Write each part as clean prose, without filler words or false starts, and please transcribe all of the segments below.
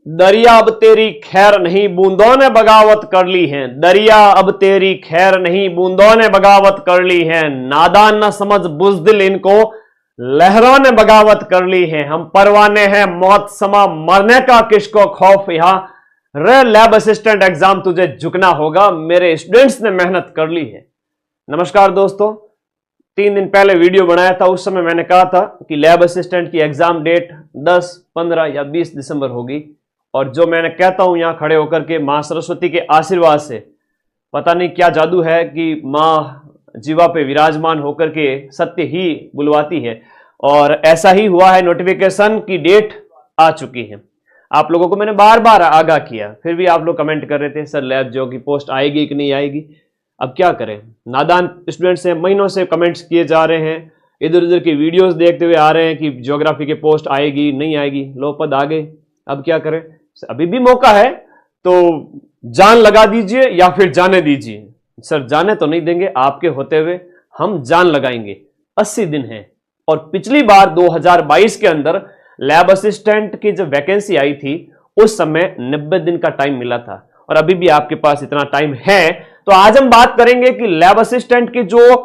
दरिया अब तेरी खैर नहीं, बूंदों ने बगावत कर ली है। दरिया अब तेरी खैर नहीं, बूंदों ने बगावत कर ली है। नादान न समझ बुज़दिल इनको, लहरों ने बगावत कर ली है। हम परवाने हैं मौत समा, मरने का किसको खौफ। यहां रे लैब असिस्टेंट एग्जाम तुझे झुकना होगा, मेरे स्टूडेंट्स ने मेहनत कर ली है। नमस्कार दोस्तों, 3 दिन पहले वीडियो बनाया था। उस समय मैंने कहा था कि लैब असिस्टेंट की एग्जाम डेट 10, 15 या 20 दिसंबर होगी। और जो मैंने कहता हूं यहां खड़े होकर के, मां सरस्वती के आशीर्वाद से पता नहीं क्या जादू है कि मां जीवा पे विराजमान होकर के सत्य ही बुलवाती है। और ऐसा ही हुआ है, नोटिफिकेशन की डेट आ चुकी है। आप लोगों को मैंने बार बार आगाह किया, फिर भी आप लोग कमेंट कर रहे थे सर लैब जो की पोस्ट आएगी कि नहीं आएगी। अब क्या करें, नादान स्टूडेंट्स हैं, महीनों से कमेंट्स किए जा रहे हैं, इधर उधर की वीडियोस देखते हुए आ रहे हैं कि ज्योग्राफी के पोस्ट आएगी नहीं आएगी। लो पद आ गए, अब क्या करें। अभी भी मौका है तो जान लगा दीजिए या फिर जाने दीजिए। सर जाने तो नहीं देंगे, आपके होते हुए हम जान लगाएंगे। 80 दिन है और पिछली बार 2022 के अंदर लैब असिस्टेंट की जब वैकेंसी आई थी उस समय 90 दिन का टाइम मिला था और अभी भी आपके पास इतना टाइम है। तो आज हम बात करेंगे कि लैब असिस्टेंट की जो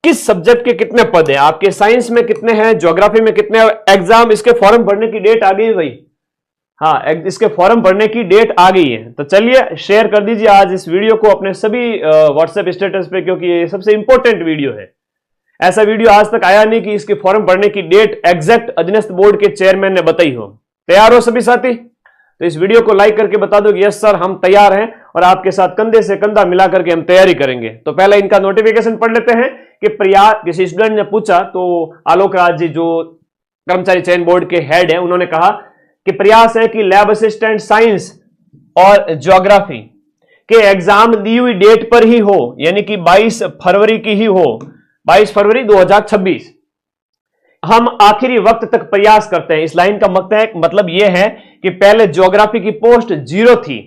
किस सब्जेक्ट के कितने पद हैं, आपके साइंस में कितने हैं, ज्योग्राफी में कितने हैं। एग्जाम इसके फॉर्म भरने की डेट आ गई भाई, हाँ इसके फॉर्म भरने की डेट आ गई है। तो चलिए शेयर कर दीजिए आज इस वीडियो को अपने सभी व्हाट्सएप स्टेटस पे, क्योंकि ये सबसे इंपॉर्टेंट वीडियो है। ऐसा वीडियो आज तक आया नहीं कि इसके फॉर्म भरने की डेट एग्जैक्ट अधीनस्थ बोर्ड के चेयरमैन ने बताई हो। तैयार हो सभी साथी? तो इस वीडियो को लाइक करके बता दो कि यस सर हम तैयार हैं और आपके साथ कंधे से कंधा मिला करके हम तैयारी करेंगे। तो पहले इनका नोटिफिकेशन पढ़ लेते हैं कि किसी स्टूडेंट ने पूछा, तो आलोक राज जी जो कर्मचारी चयन बोर्ड के हेड है, उन्होंने कहा कि प्रयास है कि लैब असिस्टेंट साइंस और ज्योग्राफी के एग्जाम दी हुई डेट पर ही हो, यानी कि 22 फरवरी की ही हो, 22 फरवरी 2026। हम आखिरी वक्त तक प्रयास करते हैं। इस लाइन का मतलब यह है कि पहले ज्योग्राफी की पोस्ट 0 थी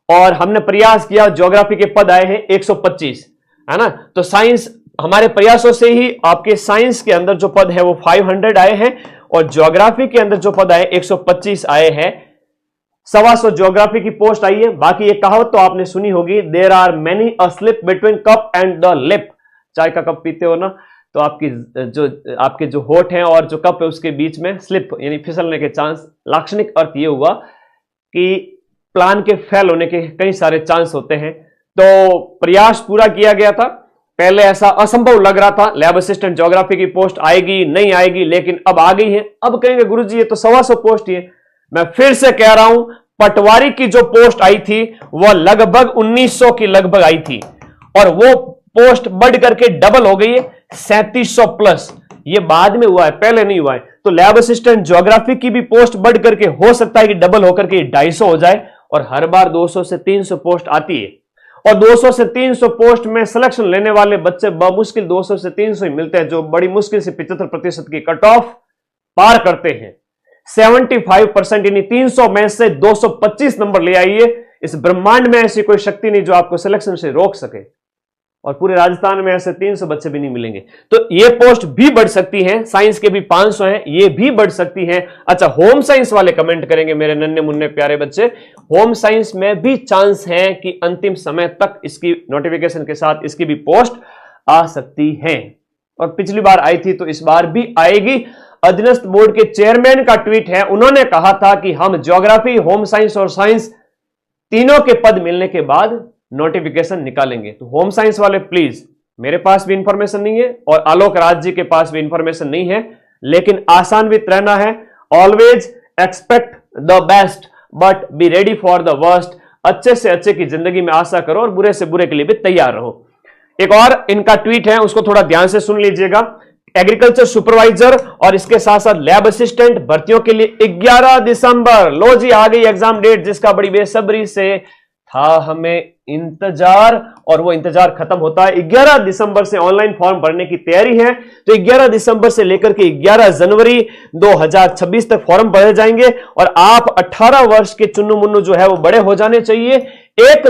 और हमने प्रयास किया, ज्योग्राफी के पद आए हैं 125, है ना। तो साइंस, हमारे प्रयासों से ही आपके साइंस के अंदर जो पद है वो 500 आए हैं और ज्योग्राफी के अंदर जो पद आए 125 आए हैं। 125 ज्योग्राफी की पोस्ट आई है। बाकी ये कहावत तो आपने सुनी होगी, there are many a slip between cup and the lip. चाय का कप पीते हो ना, तो आपके जो होठ हैं और जो कप है उसके बीच में स्लिप यानी फिसलने के चांस। लाक्षणिक अर्थ ये हुआ कि प्लान के फेल होने के कई सारे चांस होते हैं। तो प्रयास पूरा किया गया था। पहले ऐसा असंभव लग रहा था लैब असिस्टेंट ज्योग्राफी की पोस्ट आएगी नहीं आएगी, लेकिन अब आ गई है। अब कहेंगे गुरुजी ये तो 125 पोस्ट ही है। मैं फिर से कह रहा हूं, पटवारी की जो पोस्ट आई थी वह लगभग 1900 की लगभग आई थी और वो पोस्ट बढ़ करके डबल हो गई है 3700 प्लस। ये बाद में हुआ है, पहले नहीं हुआ है। तो लैब असिस्टेंट ज्योग्राफी की भी पोस्ट बढ़ करके हो सकता है कि डबल होकर के 250 हो जाए और हर बार 200 से 300 पोस्ट आती है और 200 से 300 पोस्ट में सिलेक्शन लेने वाले बच्चे बमुश्किल 200 से 300 ही मिलते हैं, जो बड़ी मुश्किल से 75% की कट ऑफ पार करते हैं। 75% यानी 300 में से 225 नंबर ले आइए। इस ब्रह्मांड में ऐसी कोई शक्ति नहीं जो आपको सिलेक्शन से रोक सके और पूरे राजस्थान में ऐसे 300 बच्चे भी नहीं मिलेंगे। तो ये पोस्ट भी बढ़ सकती हैं। साइंस के भी 500 हैं, ये भी बढ़ सकती हैं। अच्छा, होम साइंस वाले कमेंट करेंगे मेरे नन्हे मुन्ने प्यारे बच्चे, होम साइंस में भी चांस है कि अंतिम समय तक इसकी नोटिफिकेशन के साथ इसकी भी पोस्ट आ सकती है और पिछली बार आई थी तो इस बार भी आएगी। अधीनस्थ बोर्ड के चेयरमैन का ट्वीट है, उन्होंने कहा था कि हम ज्योग्राफी, होम साइंस और साइंस तीनों के पद मिलने के बाद नोटिफिकेशन निकालेंगे। तो होम साइंस वाले प्लीज, मेरे पास भी इंफॉर्मेशन नहीं है और आलोक राज जी के पास भी इंफॉर्मेशन नहीं है, लेकिन आसान्वित रहना है। Always expect the best but be ready for the worst. अच्छे से अच्छे की जिंदगी में आशा करो और बुरे से बुरे के लिए भी तैयार रहो। एक और इनका ट्वीट है, उसको थोड़ा ध्यान से सुन लीजिएगा। एग्रीकल्चर सुपरवाइजर और इसके साथ साथ लैब असिस्टेंट भर्तियों के लिए 11 दिसंबर, लो जी आ गई एग्जाम डेट, जिसका बड़ी बेसब्री से था हमें इंतजार और वो इंतजार खत्म होता है। 11 दिसंबर से ऑनलाइन फॉर्म भरने की तैयारी है। तो 11 दिसंबर से लेकर के 11 जनवरी 2026 तक फॉर्म भरे जाएंगे और आप 18 वर्ष के चुन्नू मुन्नू जो है वो बड़े हो जाने चाहिए। 1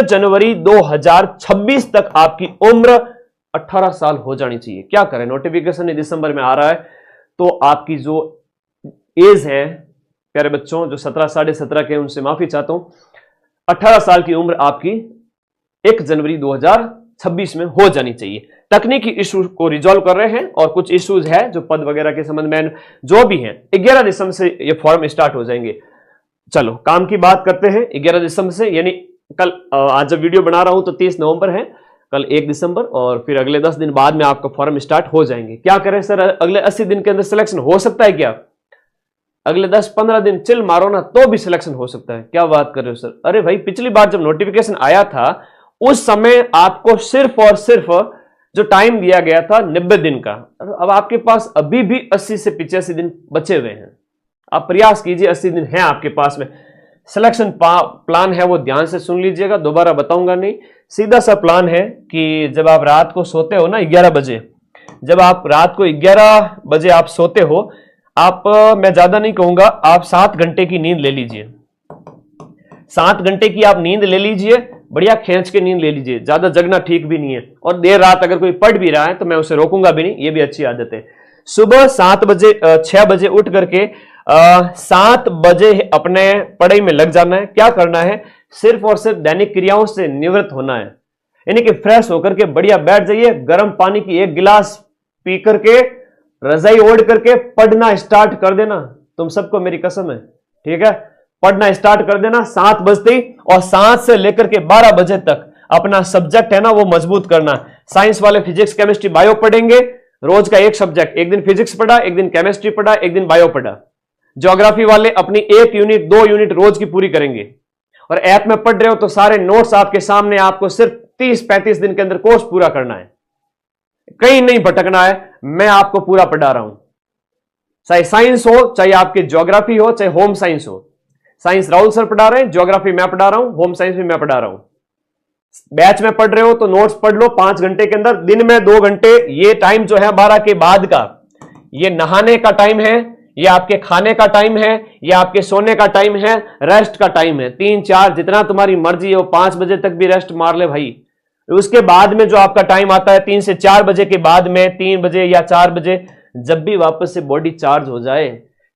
जनवरी 2026 तक आपकी उम्र 18 साल हो जानी चाहिए। क्या करें, नोटिफिकेशन दिसंबर में आ रहा है तो आपकी जो एज है प्यारे बच्चों जो 17 साढ़े 17 के, उनसे माफी चाहता हूं। 18 साल की उम्र आपकी 1 जनवरी 2026 में हो जानी चाहिए। तकनीकी इशू को रिजॉल्व कर रहे हैं और कुछ इश्यूज है जो पद वगैरह के संबंध में जो भी हैं, 11 दिसंबर से ये फॉर्म स्टार्ट हो जाएंगे। चलो काम की बात करते हैं। 11 दिसंबर से, यानी कल, आज जब वीडियो बना रहा हूं तो 30 नवंबर है, कल 1 दिसंबर और फिर अगले 10 दिन बाद में आपका फॉर्म स्टार्ट हो जाएंगे। क्या करें सर, अगले 80 दिन के अंदर सिलेक्शन हो सकता है क्या? अगले 10-15 दिन चिल मारो ना तो भी सिलेक्शन हो सकता है। क्या बात कर रहे हो सर? अरे भाई, पिछली बार जब नोटिफिकेशन आया था उस समय आपको सिर्फ और सिर्फ जो टाइम दिया गया था 90 दिन का, अब आपके पास अभी भी 80 से 85 दिन बचे हुए हैं। आप प्रयास कीजिए, 80 दिन है आपके पास में। सिलेक्शन प्लान है वो ध्यान से सुन लीजिएगा, दोबारा बताऊंगा नहीं। सीधा सा प्लान है कि जब आप रात को सोते हो ना 11 बजे, जब आप रात को 11 बजे आप सोते हो, आप, मैं ज्यादा नहीं कहूंगा, आप 7 घंटे की नींद ले लीजिए। 7 घंटे की आप नींद ले लीजिए, बढ़िया खींच के नींद ले लीजिए। ज्यादा जगना ठीक भी नहीं है, और देर रात अगर कोई पढ़ भी रहा है तो मैं उसे रोकूंगा भी नहीं, ये भी अच्छी आदत है। सुबह 7 बजे 6 बजे उठ करके 7 बजे अपने पढ़ाई में लग जाना है। क्या करना है, सिर्फ और सिर्फ दैनिक क्रियाओं से निवृत्त होना है, यानी कि फ्रेश होकर के बढ़िया बैठ जाइए, गर्म पानी की 1 गिलास पी करके रजाई ओढ़ करके पढ़ना स्टार्ट कर देना। तुम सबको मेरी कसम है, ठीक है? पढ़ना स्टार्ट कर देना 7 बजते ही, और 7 से लेकर के 12 बजे तक अपना सब्जेक्ट है ना वो मजबूत करना। साइंस वाले फिजिक्स केमिस्ट्री बायो पढ़ेंगे, रोज का एक सब्जेक्ट, एक दिन फिजिक्स पढ़ा, एक दिन केमिस्ट्री पढ़ा, एक दिन बायो पढ़ा। ज्योग्राफी वाले अपनी 1 यूनिट 2 यूनिट रोज की पूरी करेंगे। और ऐप में पढ़ रहे हो तो सारे नोट्स आपके सामने, आपको सिर्फ 30-35 दिन के अंदर कोर्स पूरा करना है, कहीं नहीं भटकना है। मैं आपको पूरा पढ़ा रहा हूं, चाहे साइंस हो, चाहे आपके ज्योग्राफी हो, चाहे होम साइंस हो। साइंस राहुल सर पढ़ा रहे हैं, ज्योग्राफी मैं पढ़ा रहा हूं, होम साइंस भी मैं पढ़ा रहा हूं। बैच में पढ़ रहे हो तो नोट्स पढ़ लो 5 घंटे के अंदर, दिन में 2 घंटे। ये टाइम जो है 12 के बाद का, ये नहाने का टाइम है, ये आपके खाने का टाइम है, ये आपके सोने का टाइम है, रेस्ट का टाइम है। 3-4 जितना तुम्हारी मर्जी है, वो 5 बजे तक भी रेस्ट मार ले भाई। उसके बाद में जो आपका टाइम आता है 3 से 4 बजे के बाद में, 3 बजे या 4 बजे, जब भी वापस से बॉडी चार्ज हो जाए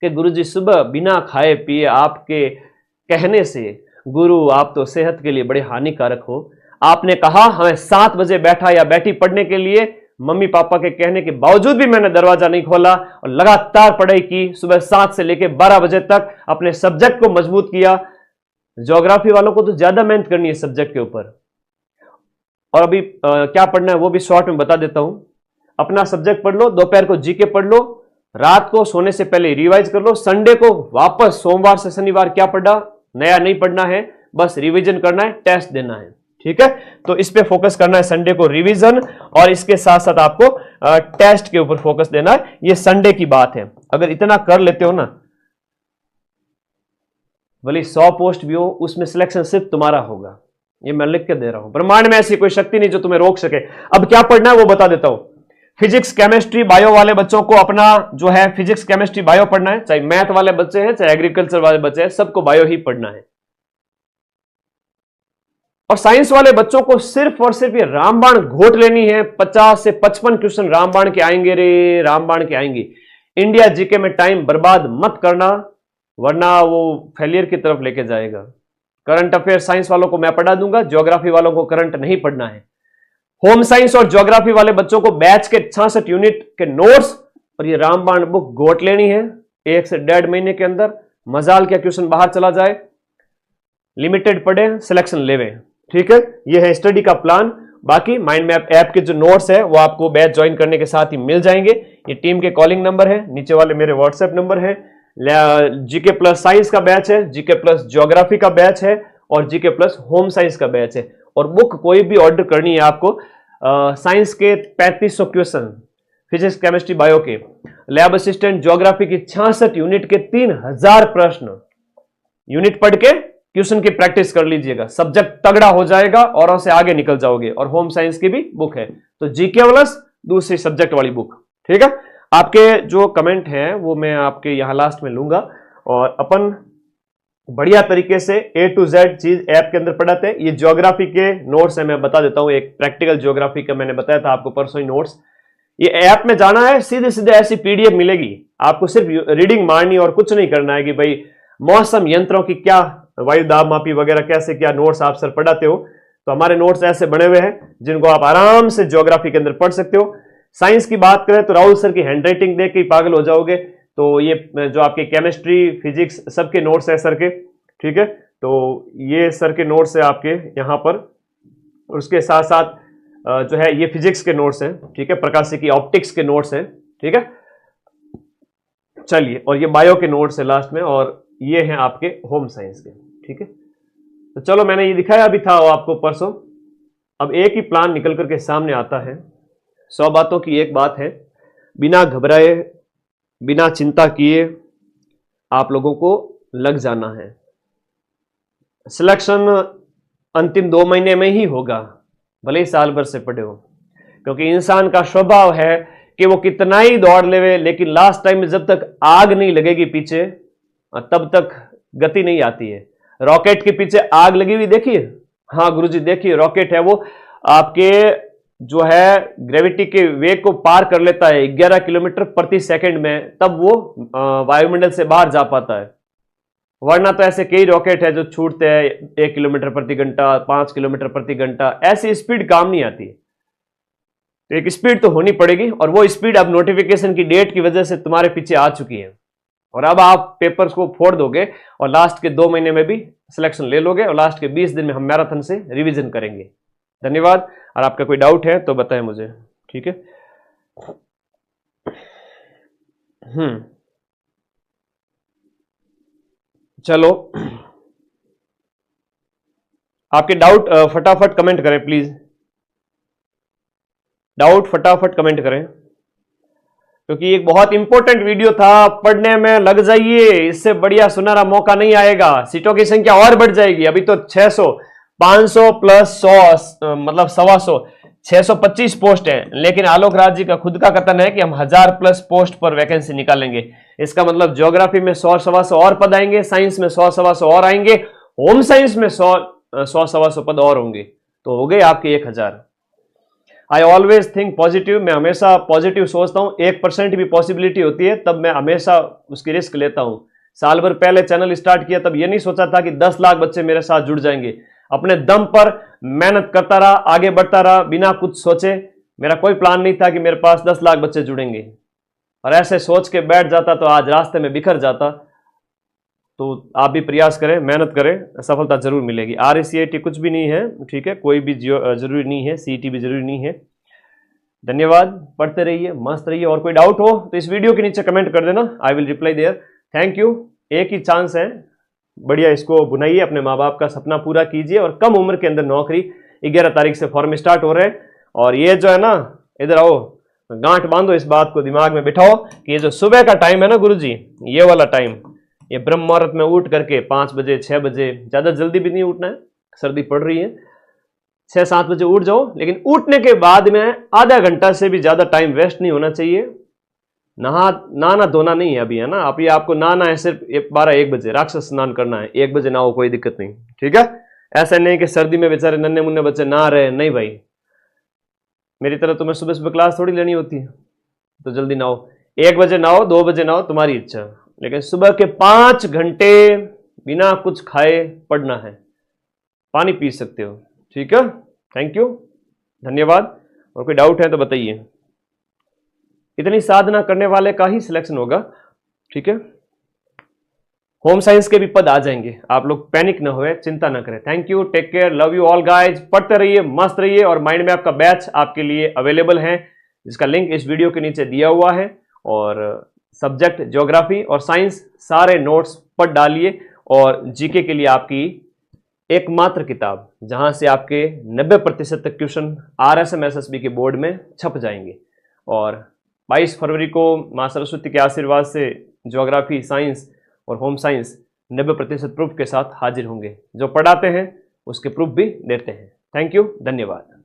कि गुरुजी सुबह बिना खाए पिए आपके कहने से, गुरु आप तो सेहत के लिए बड़े हानिकारक हो, आपने कहा हमें 7 बजे बैठा या बैठी पढ़ने के लिए, मम्मी पापा के कहने के बावजूद भी मैंने दरवाजा नहीं खोला और लगातार पढ़ाई की, सुबह 7 से लेकर 12 बजे तक अपने सब्जेक्ट को मजबूत किया। ज्योग्राफी वालों को तो ज्यादा मेहनत करनी है सब्जेक्ट के ऊपर। और अभी क्या पढ़ना है वो भी शॉर्ट में बता देता हूं। अपना सब्जेक्ट पढ़ लो, दोपहर को जीके पढ़ लो, रात को सोने से पहले रिवाइज कर लो। संडे को वापस सोमवार से शनिवार क्या पढ़ा, नया नहीं पढ़ना है, बस रिवीजन करना है, टेस्ट देना है, ठीक है? तो इस पे फोकस करना है, संडे को रिवीजन, और इसके साथ साथ आपको टेस्ट के ऊपर फोकस देना है। ये संडे की बात है। अगर इतना कर लेते हो ना, भले 100 पोस्ट भी हो, उसमें सिलेक्शन सिर्फ तुम्हारा होगा। ये मैं लिख के दे रहा हूं, ब्रह्मांड में ऐसी कोई शक्ति नहीं जो तुम्हें रोक सके। अब क्या पढ़ना है वो बता देता हूं। फिजिक्स केमिस्ट्री बायो वाले बच्चों को अपना जो है फिजिक्स केमिस्ट्री बायो पढ़ना है, चाहे मैथ वाले बच्चे हैं चाहे एग्रीकल्चर वाले बच्चे हैं, सबको बायो ही पढ़ना है। और साइंस वाले बच्चों को सिर्फ और सिर्फ ये रामबाण घोट लेनी है। 50 से 55 क्वेश्चन रामबाण के आएंगे रे, रामबाण के आएंगे। इंडिया जीके में टाइम बर्बाद मत करना, वरना वो फेलियर की तरफ लेके जाएगा। करंट अफेयर साइंस वालों को मैं पढ़ा दूंगा, ज्योग्राफी वालों को करंट नहीं पढ़ना है। होम साइंस और ज्योग्राफी वाले बच्चों को बैच के 66 यूनिट के नोट्स और ये रामबाण बुक घोट लेनी है 1 से 1.5 महीने के अंदर। मजाल क्या क्वेश्चन बाहर चला जाए, लिमिटेड पढ़े, सिलेक्शन लेवे, ठीक है? ये है स्टडी का प्लान। बाकी माइंड मैप ऐप के जो नोट्स है वो आपको बैच ज्वाइन करने के साथ ही मिल जाएंगे। ये टीम के कॉलिंग नंबर है, नीचे वाले मेरे व्हाट्सएप नंबर है। जीके प्लस साइंस का बैच है, जीके प्लस ज्योग्राफी का बैच है, और जीके प्लस होम साइंस का बैच है। और बुक कोई भी ऑर्डर करनी है आपको, साइंस के 3500 क्वेश्चन, फिजिक्स केमिस्ट्री बायो के, लैब असिस्टेंट ज्योग्राफी की 66 यूनिट के 3000 प्रश्न, यूनिट पढ़ के क्वेश्चन की प्रैक्टिस कर लीजिएगा, सब्जेक्ट तगड़ा हो जाएगा और से आगे निकल जाओगे। और होम साइंस की भी बुक है, तो जीके प्लस दूसरी सब्जेक्ट वाली बुक, ठीक है? आपके जो कमेंट हैं वो मैं आपके यहां लास्ट में लूंगा, और अपन बढ़िया तरीके से A to Z चीज ऐप के अंदर पढ़ाते हैं। ये ज्योग्राफी के नोट्स है, मैं बता देता हूं। एक प्रैक्टिकल ज्योग्राफी का मैंने बताया था आपको परसों ही नोट्स। ये ऐप में जाना है, सीधे सीधे ऐसी PDF मिलेगी आपको, सिर्फ रीडिंग मारनी और कुछ नहीं करना है कि भाई मौसम यंत्रों की क्या, वायु दाब मापी वगैरह कैसे क्या नोट्स आप सर पढ़ाते हो, तो हमारे नोट्स ऐसे बने हुए हैं जिनको आप आराम से ज्योग्राफी के अंदर पढ़ सकते हो। साइंस की बात करें तो राहुल सर की हैंडराइटिंग देख के पागल हो जाओगे। तो ये जो आपके केमिस्ट्री फिजिक्स सबके नोट्स है सर के, ठीक है, तो ये सर के नोट्स है आपके यहाँ पर। और उसके साथ साथ जो है ये फिजिक्स के नोट्स हैं, ठीक है, प्रकाशिकी ऑप्टिक्स के नोट्स हैं, ठीक है। चलिए, और ये बायो के नोट्स है लास्ट में, और ये हैं आपके होम साइंस के, ठीक है। तो चलो, मैंने ये दिखाया भी था आपको परसों। अब एक ही प्लान निकल करके सामने आता है। 100 बातों की एक बात है, बिना घबराए बिना चिंता किए आप लोगों को लग जाना है। सिलेक्शन अंतिम 2 महीने में ही होगा, भले ही साल भर से पढ़े हो, क्योंकि इंसान का स्वभाव है कि वो कितना ही दौड़ लेवे, लेकिन लास्ट टाइम में जब तक आग नहीं लगेगी पीछे तब तक गति नहीं आती है। रॉकेट के पीछे आग लगी हुई देखिए, हाँ गुरुजी देखिए, रॉकेट है वो आपके जो है ग्रेविटी के वेग को पार कर लेता है 11 किलोमीटर प्रति सेकंड में, तब वो वायुमंडल से बाहर जा पाता है। वरना तो ऐसे कई रॉकेट है जो छूटते हैं 1 किलोमीटर प्रति घंटा, 5 किलोमीटर प्रति घंटा, ऐसी स्पीड काम नहीं आती। तो एक स्पीड तो होनी पड़ेगी, और वो स्पीड अब नोटिफिकेशन की डेट की वजह से तुम्हारे पीछे आ चुकी है। और अब आप पेपर्स को फोड़ दोगे और लास्ट के 2 महीने में भी सिलेक्शन ले लोगे, और लास्ट के 20 दिन में हम मैराथन से रिवीजन करेंगे। धन्यवाद। और आपका कोई डाउट है तो बताएं मुझे, ठीक है। चलो, आपके डाउट फटाफट कमेंट करें प्लीज, डाउट फटाफट कमेंट करें, क्योंकि एक बहुत इंपॉर्टेंट वीडियो था। पढ़ने में लग जाइए, इससे बढ़िया सुनहरा मौका नहीं आएगा। सीटों की संख्या और बढ़ जाएगी। अभी तो 600, 500 प्लस 100 मतलब 125, 625 पोस्ट है, लेकिन आलोक राज जी का खुद का कथन है कि हम 1000 प्लस पोस्ट पर वैकेंसी निकालेंगे। इसका मतलब ज्योग्राफी में 100-125 और पद आएंगे, साइंस में 100-125 और आएंगे, होम साइंस में 100-125 पद और होंगे, तो हो गए आपके 1000। आई ऑलवेज थिंक पॉजिटिव, मैं हमेशा पॉजिटिव सोचता हूँ। 1% भी पॉसिबिलिटी होती है तब मैं हमेशा उसकी रिस्क लेता हूँ। साल भर पहले चैनल स्टार्ट किया तब ये नहीं सोचा था कि 10 लाख बच्चे मेरे साथ जुड़ जाएंगे। अपने दम पर मेहनत करता रहा, आगे बढ़ता रहा, बिना कुछ सोचे। मेरा कोई प्लान नहीं था कि मेरे पास 10 लाख बच्चे जुड़ेंगे, और ऐसे सोच के बैठ जाता तो आज रास्ते में बिखर जाता। तो आप भी प्रयास करें, मेहनत करें, सफलता जरूर मिलेगी। RACIT कुछ भी नहीं है, ठीक है, कोई भी जरूरी नहीं है, CET भी जरूरी नहीं है। धन्यवाद, पढ़ते रहिए, मस्त रहिए। और कोई डाउट हो तो इस वीडियो के नीचे कमेंट कर देना, I will reply there. Thank you. एक ही चांस है, बढ़िया इसको बुनाइए, अपने माँ बाप का सपना पूरा कीजिए, और कम उम्र के अंदर नौकरी। 11 तारीख से फॉर्म स्टार्ट हो रहे हैं, और ये जो है ना, इधर आओ, गांठ बांधो, इस बात को दिमाग में बिठाओ कि ये जो सुबह का टाइम है ना गुरुजी, ये वाला टाइम, ये ब्रह्म मुहूर्त में उठ करके 5 बजे 6 बजे, ज्यादा जल्दी भी नहीं उठना है, सर्दी पड़ रही है, 6-7 बजे उठ जाओ। लेकिन उठने के बाद में आधा घंटा से भी ज्यादा टाइम वेस्ट नहीं होना चाहिए। नहाना धोना नहीं है अभी, है ना। अभी आपको नहाना है सिर्फ 12-1 बजे, राक्षस स्नान करना है, 1 बजे नहाओ, कोई दिक्कत नहीं, ठीक है। ऐसा नहीं कि सर्दी में बेचारे नन्हे मुन्ने बच्चे नहा रहे, नहीं भाई, मेरी तरह तुम्हें सुबह सुबह क्लास थोड़ी लेनी होती है, तो जल्दी नहाओ। 1 बजे नहाओ, 2 बजे नहाओ, तुम्हारी इच्छा, लेकिन सुबह के 5 घंटे बिना कुछ खाए पढ़ना है। पानी पी सकते हो, ठीक है। थैंक यू, धन्यवाद। और कोई डाउट है तो बताइए। इतनी साधना करने वाले का ही सिलेक्शन होगा, ठीक है। होम साइंस के भी पद आ जाएंगे, आप लोग पैनिक ना हुए, चिंता ना करें। Thank you, take care, love you all guys. पढ़ते रहिए, मस्त रहिए, और माइंड मैप का बैच आपके लिए अवेलेबल है, जिसका लिंक इस वीडियो के नीचे दिया हुआ है। और सब्जेक्ट ज्योग्राफी और साइंस सारे नोट्स पढ़ डालिए, और जीके के लिए आपकी एकमात्र किताब जहां से आपके 90% तक क्वेश्चन RSM SSB के बोर्ड में छप जाएंगे। और 22 फरवरी को मां सरस्वती के आशीर्वाद से ज्योग्राफी, साइंस और होम साइंस 90% प्रूफ के साथ हाजिर होंगे। जो पढ़ाते हैं उसके प्रूफ भी देते हैं। थैंक यू, धन्यवाद।